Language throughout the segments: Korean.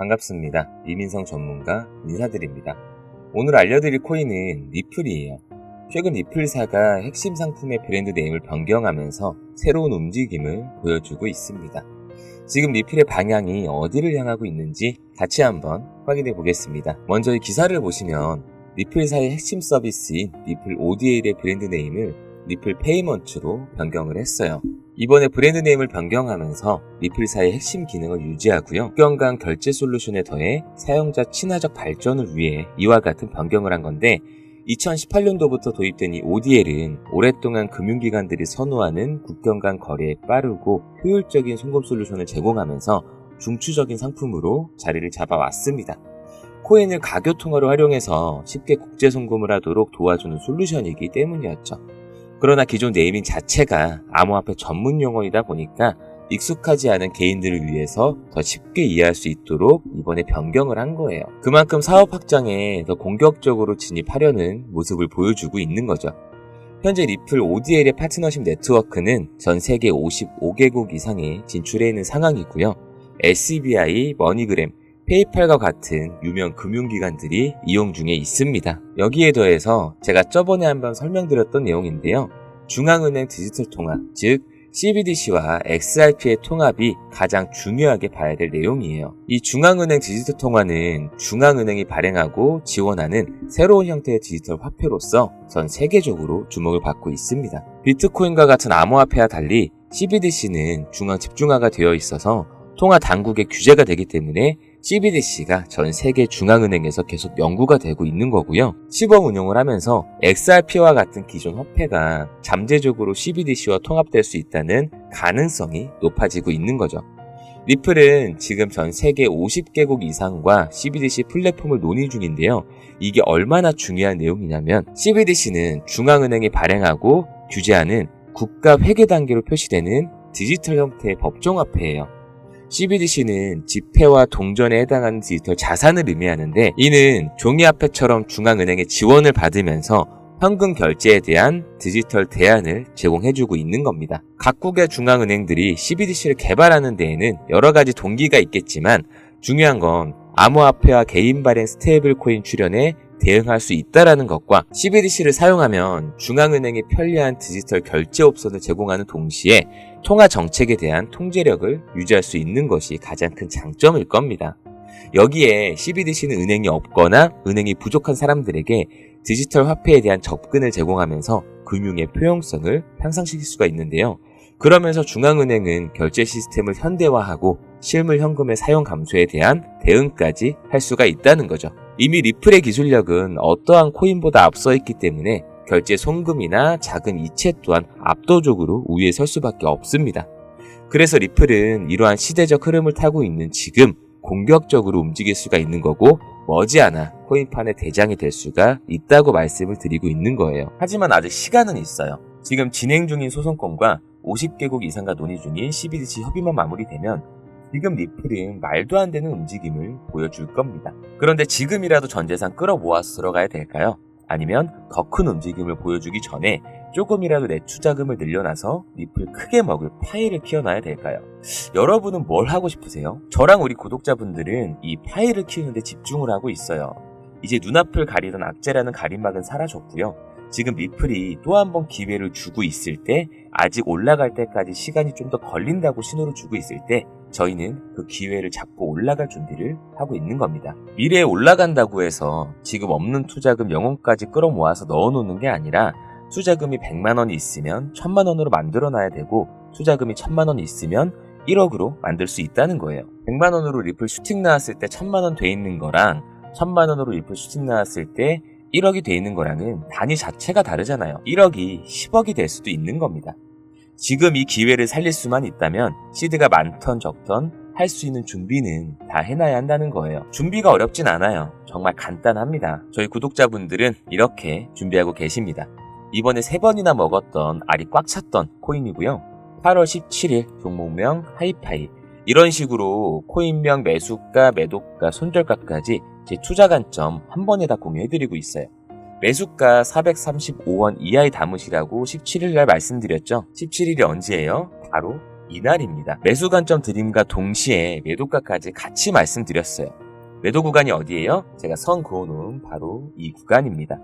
반갑습니다. 이민성 전문가 인사드립니다. 오늘 알려드릴 코인은 리플이에요. 최근 리플사가 핵심 상품의 브랜드 네임을 변경하면서 새로운 움직임을 보여주고 있습니다. 지금 리플의 방향이 어디를 향하고 있는지 같이 한번 확인해 보겠습니다. 먼저 이 기사를 보시면 리플사의 핵심 서비스인 리플 ODL의 브랜드 네임을 리플 페이먼트로 변경을 했어요. 이번에 브랜드 네임을 변경하면서 리플사의 핵심 기능을 유지하고요. 국경간 결제 솔루션에 더해 사용자 친화적 발전을 위해 이와 같은 변경을 한 건데 2018년도부터 도입된 이 ODL은 오랫동안 금융기관들이 선호하는 국경 간 거래에 빠르고 효율적인 송금 솔루션을 제공하면서 중추적인 상품으로 자리를 잡아왔습니다. 코인을 가교 통화로 활용해서 쉽게 국제 송금을 하도록 도와주는 솔루션이기 때문이었죠. 그러나 기존 네이밍 자체가 암호화폐 전문 용어이다 보니까 익숙하지 않은 개인들을 위해서 더 쉽게 이해할 수 있도록 이번에 변경을 한 거예요. 그만큼 사업 확장에 더 공격적으로 진입하려는 모습을 보여주고 있는 거죠. 현재 리플 ODL의 파트너십 네트워크는 전 세계 55개국 이상에 진출해 있는 상황이고요. SBI, 머니그램, 페이팔과 같은 유명 금융기관들이 이용 중에 있습니다. 여기에 더해서 제가 저번에 한번 설명드렸던 내용인데요. 중앙은행 디지털 통화, 즉 CBDC와 XRP의 통합이 가장 중요하게 봐야 될 내용이에요. 이 중앙은행 디지털 통화는 중앙은행이 발행하고 지원하는 새로운 형태의 디지털 화폐로서 전 세계적으로 주목을 받고 있습니다. 비트코인과 같은 암호화폐와 달리 CBDC는 중앙 집중화가 되어 있어서 통화 당국의 규제가 되기 때문에 CBDC가 전 세계 중앙은행에서 계속 연구가 되고 있는 거고요. 시범 운용을 하면서 XRP와 같은 기존 화폐가 잠재적으로 CBDC와 통합될 수 있다는 가능성이 높아지고 있는 거죠. 리플은 지금 전 세계 50개국 이상과 CBDC 플랫폼을 논의 중인데요. 이게 얼마나 중요한 내용이냐면 CBDC는 중앙은행이 발행하고 규제하는 국가 회계 단계로 표시되는 디지털 형태의 법정화폐예요. CBDC는 지폐와 동전에 해당하는 디지털 자산을 의미하는데 이는 종이화폐처럼 중앙은행의 지원을 받으면서 현금 결제에 대한 디지털 대안을 제공해주고 있는 겁니다. 각국의 중앙은행들이 CBDC를 개발하는 데에는 여러 가지 동기가 있겠지만 중요한 건 암호화폐와 개인 발행 스테이블 코인 출현에 대응할 수 있다는 것과 CBDC를 사용하면 중앙은행이 편리한 디지털 결제 옵션을 제공하는 동시에 통화 정책에 대한 통제력을 유지할 수 있는 것이 가장 큰 장점일 겁니다. 여기에 CBDC는 은행이 없거나 은행이 부족한 사람들에게 디지털 화폐에 대한 접근을 제공하면서 금융의 포용성을 향상시킬 수가 있는데요. 그러면서 중앙은행은 결제 시스템을 현대화하고 실물 현금의 사용 감소에 대한 대응까지 할 수가 있다는 거죠. 이미 리플의 기술력은 어떠한 코인보다 앞서 있기 때문에 결제 송금이나 자금 이체 또한 압도적으로 우위에 설 수밖에 없습니다. 그래서 리플은 이러한 시대적 흐름을 타고 있는 지금 공격적으로 움직일 수가 있는 거고 머지않아 코인판의 대장이 될 수가 있다고 말씀을 드리고 있는 거예요. 하지만 아직 시간은 있어요. 지금 진행 중인 소송권과 50개국 이상과 논의 중인 CBDC 협의만 마무리되면 지금 리플은 말도 안 되는 움직임을 보여줄 겁니다. 그런데 지금이라도 전 재산 끌어모아서 들어가야 될까요? 아니면 더 큰 움직임을 보여주기 전에 조금이라도 내 투자금을 늘려놔서 리플 크게 먹을 파이를 키워놔야 될까요? 여러분은 뭘 하고 싶으세요? 저랑 우리 구독자분들은 이 파이를 키우는데 집중을 하고 있어요. 이제 눈앞을 가리던 악재라는 가림막은 사라졌고요. 지금 리플이 또 한 번 기회를 주고 있을 때 아직 올라갈 때까지 시간이 좀 더 걸린다고 신호를 주고 있을 때 저희는 그 기회를 잡고 올라갈 준비를 하고 있는 겁니다. 미래에 올라간다고 해서 지금 없는 투자금 영혼까지 끌어모아서 넣어놓는 게 아니라 투자금이 100만 원이 있으면 1000만 원으로 만들어놔야 되고 투자금이 1000만 원이 있으면 1억으로 만들 수 있다는 거예요. 100만 원으로 리플 슈팅 나왔을 때 1000만 원 돼 있는 거랑 1000만 원으로 리플 슈팅 나왔을 때 1억이 돼 있는 거랑은 단위 자체가 다르잖아요. 1억이 10억이 될 수도 있는 겁니다. 지금 이 기회를 살릴 수만 있다면 시드가 많던 적던 할 수 있는 준비는 다 해놔야 한다는 거예요. 준비가 어렵진 않아요. 정말 간단합니다. 저희 구독자분들은 이렇게 준비하고 계십니다. 이번에 3번이나 먹었던 알이 꽉 찼던 코인이고요. 8월 17일 종목명 하이파이 이런 식으로 코인명 매수가, 매도가, 손절가까지 제 투자 관점 한 번에 다 공유해드리고 있어요. 매수가 435원 이하에 담으시라고 17일날 말씀드렸죠. 17일이 언제예요? 바로 이날입니다. 매수 관점 드림과 동시에 매도가까지 같이 말씀드렸어요. 매도 구간이 어디예요? 제가 선 그어놓은 바로 이 구간입니다.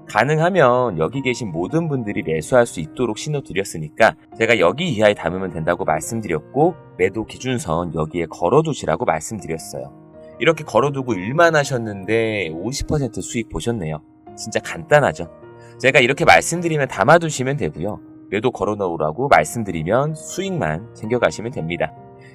가능하면 여기 계신 모든 분들이 매수할 수 있도록 신호 드렸으니까 제가 여기 이하에 담으면 된다고 말씀드렸고, 매도 기준선 여기에 걸어두시라고 말씀드렸어요. 이렇게 걸어두고 일만 하셨는데 50% 수익 보셨네요. 진짜 간단하죠. 제가 이렇게 말씀드리면 담아두시면 되고요. 매도 걸어놓으라고 말씀드리면 수익만 챙겨가시면 됩니다.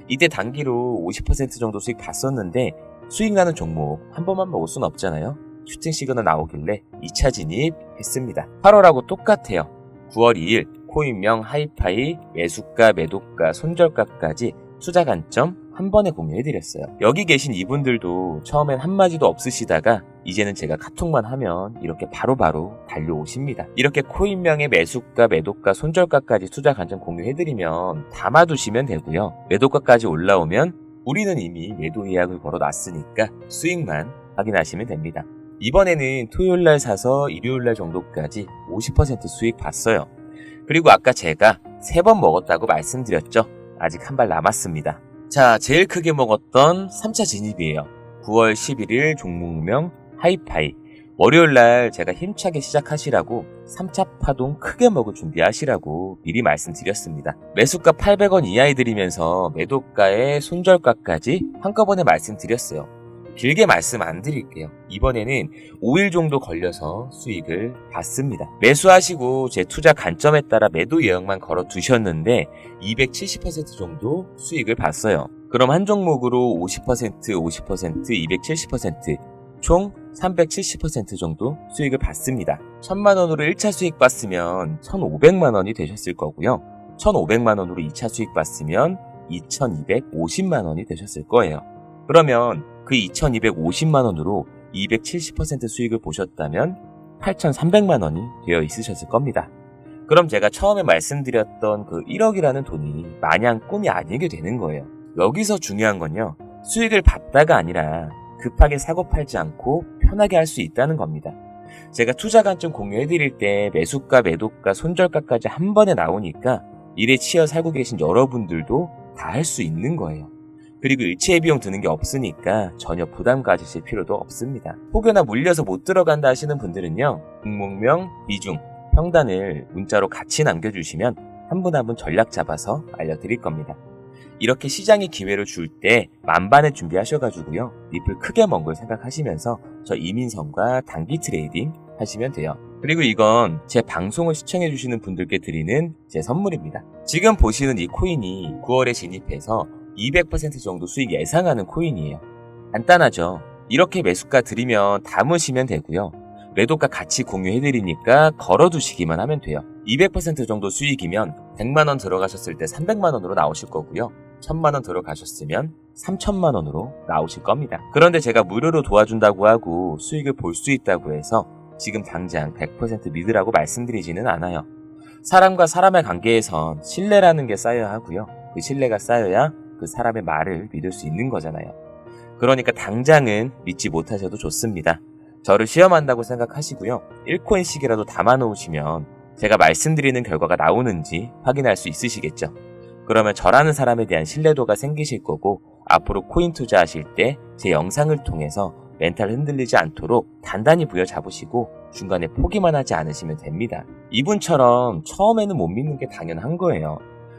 이때 단기로 50% 정도 수익 봤었는데 수익 나는 종목 한 번만 먹을 순 없잖아요. 슈팅 시그널 나오길래 2차 진입했습니다. 8월하고 똑같아요. 9월 2일 코인명 하이파이 매수가, 매도가, 손절가까지 투자 관점 한 번에 공유해드렸어요. 여기 계신 이분들도 처음엔 한마디도 없으시다가 이제는 제가 카톡만 하면 이렇게 바로바로 달려오십니다. 이렇게 코인명의 매수가, 매도가, 손절가까지 투자 관점 공유해드리면 담아두시면 되고요. 매도가까지 올라오면 우리는 이미 매도 예약을 걸어놨으니까 수익만 확인하시면 됩니다. 이번에는 토요일날 사서 일요일날 정도까지 50% 수익 봤어요. 그리고 아까 제가 3번 먹었다고 말씀드렸죠. 아직 한 발 남았습니다. 자, 제일 크게 먹었던 3차 진입이에요. 9월 11일 종목명 하이파이. 월요일날 제가 힘차게 시작하시라고 3차 파동 크게 먹을 준비하시라고 미리 말씀드렸습니다. 매수가 800원 이하에 드리면서 매도가에 손절가까지 한꺼번에 말씀드렸어요. 길게 말씀 안 드릴게요. 이번에는 5일 정도 걸려서 수익을 봤습니다. 매수하시고 제 투자 관점에 따라 매도 예약만 걸어 두셨는데 270% 정도 수익을 봤어요. 그럼 한 종목으로 50%, 270%, 총 370% 정도 수익을 봤습니다. 1000만원으로 1차 수익 봤으면 1500만원이 되셨을 거고요. 1500만원으로 2차 수익 봤으면 2250만원이 되셨을 거예요. 그러면 그 2250만원으로 270% 수익을 보셨다면 8300만원이 되어 있으셨을 겁니다. 그럼 제가 처음에 말씀드렸던 그 1억이라는 돈이 마냥 꿈이 아니게 되는 거예요. 여기서 중요한 건요, 수익을 봤다가 아니라 급하게 사고 팔지 않고 편하게 할 수 있다는 겁니다. 제가 투자 관점 공유해드릴 때 매수가, 매도가, 손절가까지 한 번에 나오니까 일에 치여 살고 계신 여러분들도 다 할 수 있는 거예요. 그리고 일체의 비용 드는 게 없으니까 전혀 부담 가지실 필요도 없습니다. 혹여나 물려서 못 들어간다 하시는 분들은요, 종목명, 비중, 평단을 문자로 같이 남겨주시면 한 분 한 분 전략 잡아서 알려드릴 겁니다. 이렇게 시장이 기회를 줄 때 만반에 준비하셔가지고요, 잎을 크게 먹은 걸 생각하시면서 저 이민성과 단기 트레이딩 하시면 돼요. 그리고 이건 제 방송을 시청해주시는 분들께 드리는 제 선물입니다. 지금 보시는 이 코인이 9월에 진입해서 200% 정도 수익 예상하는 코인이에요. 간단하죠. 이렇게 매수가 드리면 담으시면 되고요. 매도가 같이 공유해드리니까 걸어두시기만 하면 돼요. 200% 정도 수익이면 100만원 들어가셨을 때 300만원으로 나오실 거고요. 1000만원 들어가셨으면 3000만원으로 나오실 겁니다. 그런데 제가 무료로 도와준다고 하고 수익을 볼 수 있다고 해서 지금 당장 100% 믿으라고 말씀드리지는 않아요. 사람과 사람의 관계에선 신뢰라는 게 쌓여야 하고요. 그 신뢰가 쌓여야 그 사람의 말을 믿을 수 있는 거잖아요. 그러니까 당장은 믿지 못하셔도 좋습니다. 저를 시험한다고 생각하시고요. 1코인씩이라도 담아놓으시면 제가 말씀드리는 결과가 나오는지 확인할 수 있으시겠죠. 그러면 저라는 사람에 대한 신뢰도가 생기실 거고, 앞으로 코인 투자하실 때 제 영상을 통해서 멘탈 흔들리지 않도록 단단히 부여잡으시고 중간에 포기만 하지 않으시면 됩니다. 이분처럼 처음에는 못 믿는 게 당연한 거예요.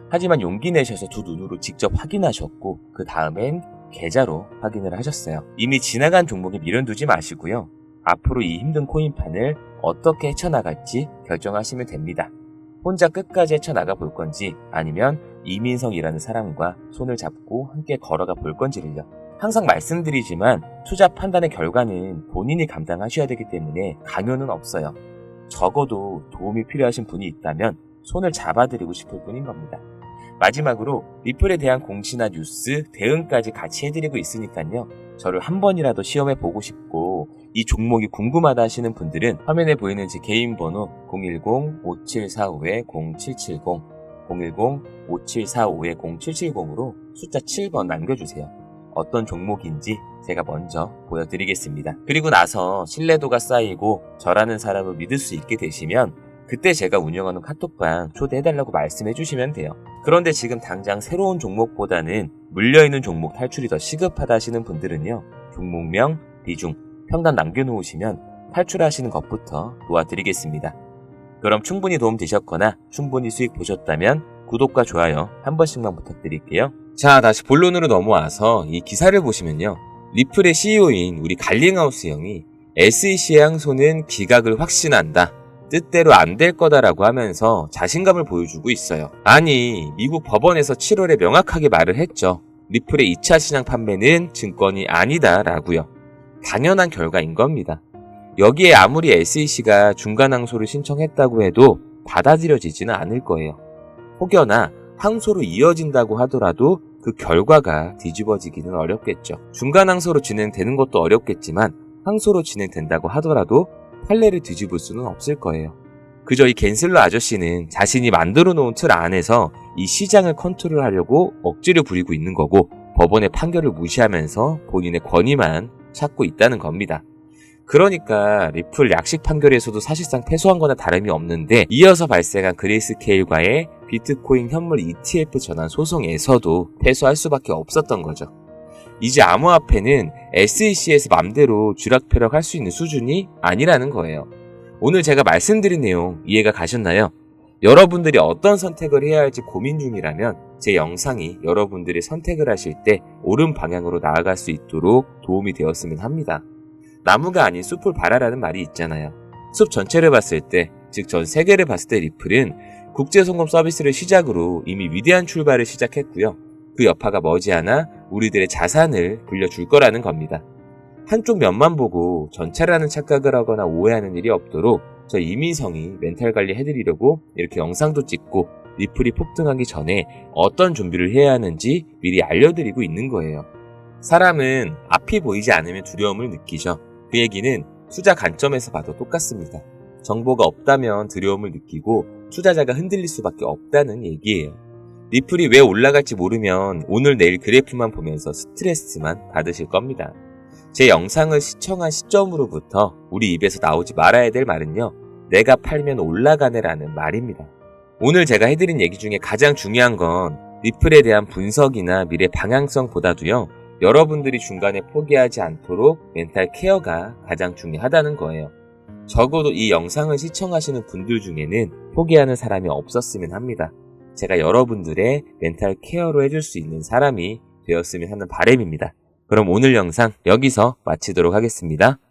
하지만 용기 내셔서 두 눈으로 직접 확인하셨고 그 다음엔 계좌로 확인을 하셨어요. 이미 지나간 종목에 미련 두지 마시고요. 앞으로 이 힘든 코인판을 어떻게 헤쳐나갈지 결정하시면 됩니다. 혼자 끝까지 헤쳐나가 볼 건지 아니면 이민성이라는 사람과 손을 잡고 함께 걸어가 볼 건지를요. 항상 말씀드리지만 투자 판단의 결과는 본인이 감당하셔야 되기 때문에 강요는 없어요. 적어도 도움이 필요하신 분이 있다면 손을 잡아드리고 싶을 뿐인 겁니다. 마지막으로 리플에 대한 공시나 뉴스, 대응까지 같이 해드리고 있으니까요. 저를 한 번이라도 시험해 보고 싶고 이 종목이 궁금하다 하시는 분들은 화면에 보이는 제 개인 번호 010-5745-0770 010-5745-0770으로 숫자 7번 남겨주세요. 어떤 종목인지 제가 먼저 보여드리겠습니다. 그리고 나서 신뢰도가 쌓이고 저라는 사람을 믿을 수 있게 되시면 그때 제가 운영하는 카톡방 초대해달라고 말씀해주시면 돼요. 그런데 지금 당장 새로운 종목보다는 물려있는 종목 탈출이 더 시급하다 하시는 분들은요, 종목명, 비중, 평단 남겨놓으시면 탈출하시는 것부터 도와드리겠습니다. 그럼 충분히 도움 되셨거나 충분히 수익 보셨다면 구독과 좋아요 한 번씩만 부탁드릴게요. 자, 다시 본론으로 넘어와서 이 기사를 보시면요, 리플의 CEO인 우리 갈링하우스 형이 SEC의 항소는 기각을 확신한다, 뜻대로 안 될 거다라고 하면서 자신감을 보여주고 있어요. 아니, 미국 법원에서 7월에 명확하게 말을 했죠. 리플의 2차 시장 판매는 증권이 아니다 라고요. 당연한 결과인 겁니다. 여기에 아무리 SEC가 중간 항소를 신청했다고 해도 받아들여지지는 않을 거예요. 혹여나 항소로 이어진다고 하더라도 그 결과가 뒤집어지기는 어렵겠죠. 중간 항소로 진행되는 것도 어렵겠지만 항소로 진행된다고 하더라도 판례를 뒤집을 수는 없을 거예요. 그저 이 갠슬러 아저씨는 자신이 만들어 놓은 틀 안에서 이 시장을 컨트롤하려고 억지를 부리고 있는 거고, 법원의 판결을 무시하면서 본인의 권위만 찾고 있다는 겁니다. 그러니까 리플 약식 판결에서도 사실상 패소한 거나 다름이 없는데, 이어서 발생한 그레이스케일과의 비트코인 현물 ETF 전환 소송에서도 패소할 수밖에 없었던 거죠. 이제 암호화폐는 SEC에서 맘대로 쥐락펴락할 수 있는 수준이 아니라는 거예요. 오늘 제가 말씀드린 내용 이해가 가셨나요? 여러분들이 어떤 선택을 해야 할지 고민 중이라면 제 영상이 여러분들이 선택을 하실 때 옳은 방향으로 나아갈 수 있도록 도움이 되었으면 합니다. 나무가 아닌 숲을 바라라는 말이 있잖아요. 숲 전체를 봤을 때, 즉 전 세계를 봤을 때 리플은 국제송금 서비스를 시작으로 이미 위대한 출발을 시작했고요. 그 여파가 머지않아 우리들의 자산을 불려줄 거라는 겁니다. 한쪽 면만 보고 전체라는 착각을 하거나 오해하는 일이 없도록 저 이민성이 멘탈 관리 해드리려고 이렇게 영상도 찍고 리플이 폭등하기 전에 어떤 준비를 해야 하는지 미리 알려드리고 있는 거예요. 사람은 앞이 보이지 않으면 두려움을 느끼죠. 그 얘기는 투자 관점에서 봐도 똑같습니다. 정보가 없다면 두려움을 느끼고 투자자가 흔들릴 수밖에 없다는 얘기예요. 리플이 왜 올라갈지 모르면 오늘 내일 그래프만 보면서 스트레스만 받으실 겁니다. 제 영상을 시청한 시점으로부터 우리 입에서 나오지 말아야 될 말은요, 내가 팔면 올라가네라는 말입니다. 오늘 제가 해드린 얘기 중에 가장 중요한 건 리플에 대한 분석이나 미래 방향성보다도요, 여러분들이 중간에 포기하지 않도록 멘탈 케어가 가장 중요하다는 거예요. 적어도 이 영상을 시청하시는 분들 중에는 포기하는 사람이 없었으면 합니다. 제가 여러분들의 멘탈 케어로 해줄 수 있는 사람이 되었으면 하는 바람입니다. 그럼 오늘 영상 여기서 마치도록 하겠습니다.